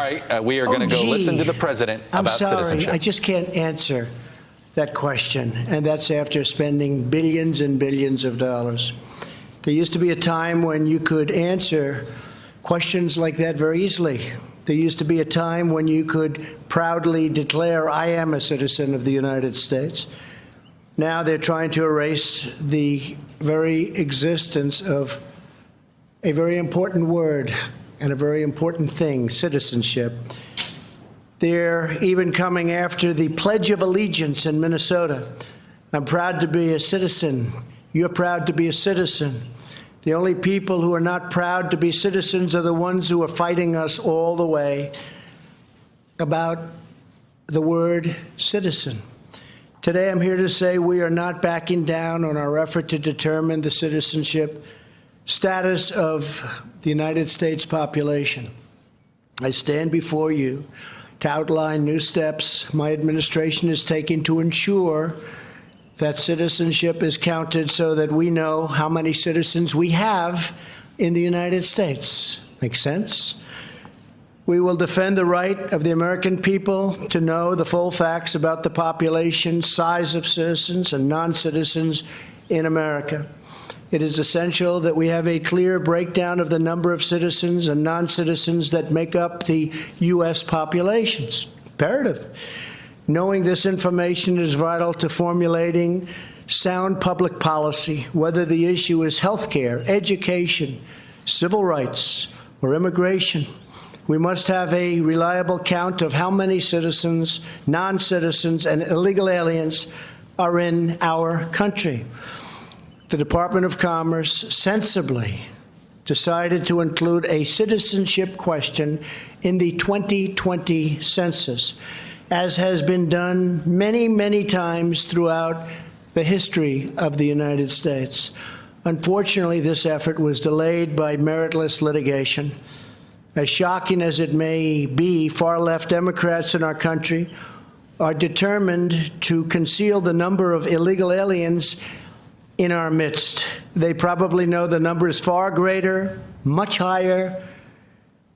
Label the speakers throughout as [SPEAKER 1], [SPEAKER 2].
[SPEAKER 1] right, we are going to go listen to the president about citizenship.
[SPEAKER 2] I just can't answer that question, and that's after spending billions and billions of dollars. There used to be a time when you could answer questions like that very easily. There used to be a time when you could proudly declare, I am a citizen of the United States. Now they're trying to erase the very existence of a very important word and a very important thing, citizenship. They're even coming after the Pledge of Allegiance in Minnesota. I'm proud to be a citizen. You're proud to be a citizen. The only people who are not proud to be citizens are the ones who are fighting us all the way about the word citizen. Today, I'm here to say we are not backing down on our effort to determine the citizenship status of the United States population. I stand before you to outline new steps my administration is taking to ensure that citizenship is counted so that we know how many citizens we have in the United States. Make sense? We will defend the right of the American people to know the full facts about the population, size of citizens and non-citizens in America. It is essential that we have a clear breakdown of the number of citizens and non-citizens that make up the U.S. populations. Imperative. Knowing this information is vital to formulating sound public policy, whether the issue is health care, education, civil rights, or immigration. We must have a reliable count of how many citizens, non-citizens, and illegal aliens are in our country. The Department of Commerce sensibly decided to include a citizenship question in the 2020 census, as has been done many, many times throughout the history of the United States. Unfortunately, this effort was delayed by meritless litigation. As shocking as it may be, far-left Democrats in our country are determined to conceal the number of illegal aliens in our midst. They probably know the number is far greater, much higher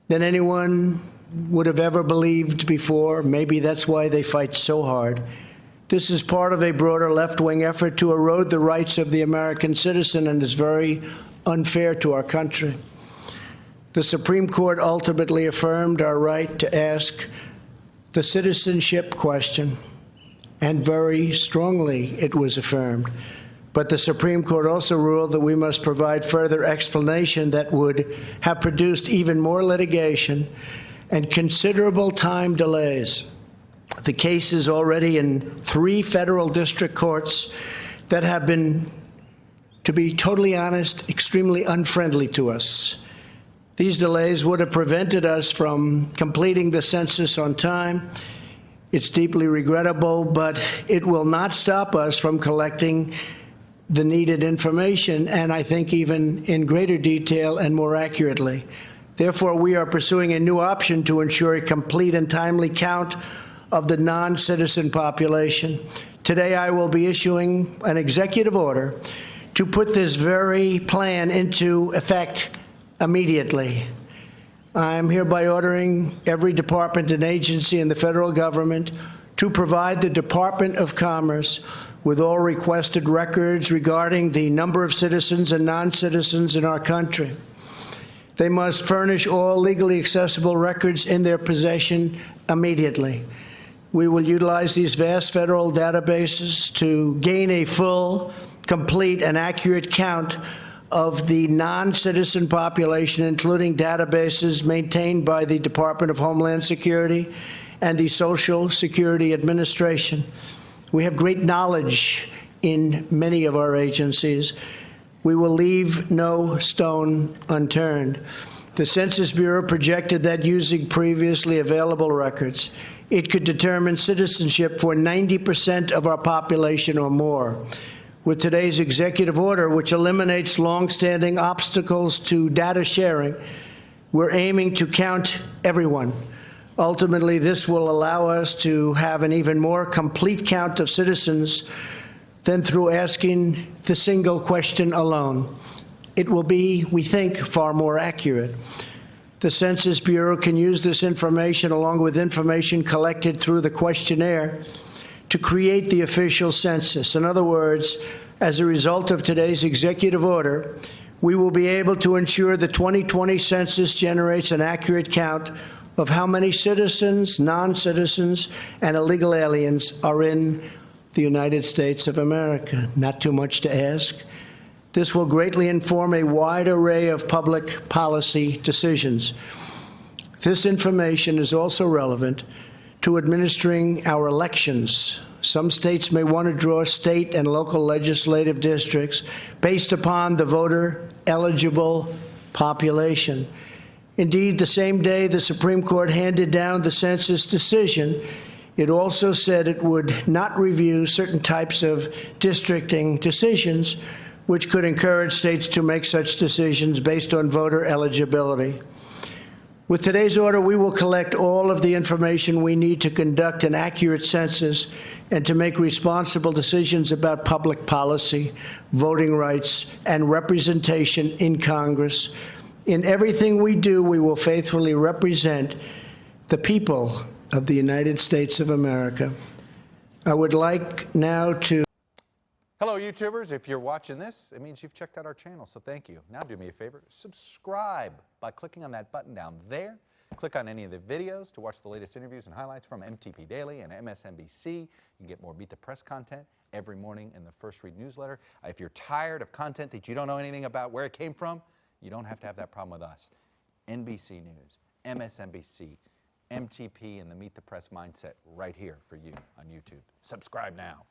[SPEAKER 2] than anyone would have ever believed before. Maybe that's why they fight so hard. This is part of a broader left-wing effort to erode the rights of the American citizen and is very unfair to our country. The Supreme Court ultimately affirmed our right to ask the citizenship question, and very strongly it was affirmed. But the Supreme Court also ruled that we must provide further explanation that would have produced even more litigation and considerable time delays. The case is already in 3 federal district courts that have been, to be totally honest, extremely unfriendly to us. These delays would have prevented us from completing the census on time. It's deeply regrettable, but it will not stop us from collecting the needed information, and I think even in greater detail and more accurately. Therefore, we are pursuing a new option to ensure a complete and timely count of the non-citizen population. Today, I will be issuing an executive order to put this very plan into effect immediately. I'm hereby ordering every department and agency in the federal government to provide the Department of Commerce with all requested records regarding the number of citizens and non-citizens in our country. They must furnish all legally accessible records in their possession immediately. We will utilize these vast federal databases to gain a full, complete, and accurate count of the non-citizen population, including databases maintained by the Department of Homeland Security and the Social Security Administration. We have great knowledge in many of our agencies. We will leave no stone unturned. The Census Bureau projected that using previously available records, it could determine citizenship for 90% of our population or more. With today's executive order, which eliminates longstanding obstacles to data sharing, we're aiming to count everyone. Ultimately, this will allow us to have an even more complete count of citizens than through asking the single question alone. It will be, we think, far more accurate. The Census Bureau can use this information along with information collected through the questionnaire to create the official census. In other words, as a result of today's executive order, we will be able to ensure the 2020 census generates an accurate count of how many citizens, non-citizens, and illegal aliens are in the United States of America. Not too much to ask. This will greatly inform a wide array of public policy decisions. This information is also relevant to administering our elections. Some states may want to draw state and local legislative districts based upon the voter-eligible population. Indeed, the same day the Supreme Court handed down the census decision, it also said it would not review certain types of districting decisions, which could encourage states to make such decisions based on voter eligibility. With today's order, we will collect all of the information we need to conduct an accurate census and to make responsible decisions about public policy, voting rights, and representation in Congress. In everything we do, we will faithfully represent the people of the United States of America. I would like now to...
[SPEAKER 1] Hello, YouTubers. If you're watching this, it means you've checked out our channel, so thank you. Now do me a favor, subscribe by clicking on that button down there. Click on any of the videos to watch the latest interviews and highlights from MTP Daily and MSNBC. You can get more Meet the Press content every morning in the First Read newsletter. If you're tired of content that you don't know anything about where it came from, you don't have to have that problem with us. NBC News, MSNBC, MTP, and the Meet the Press mindset right here for you on YouTube. Subscribe now.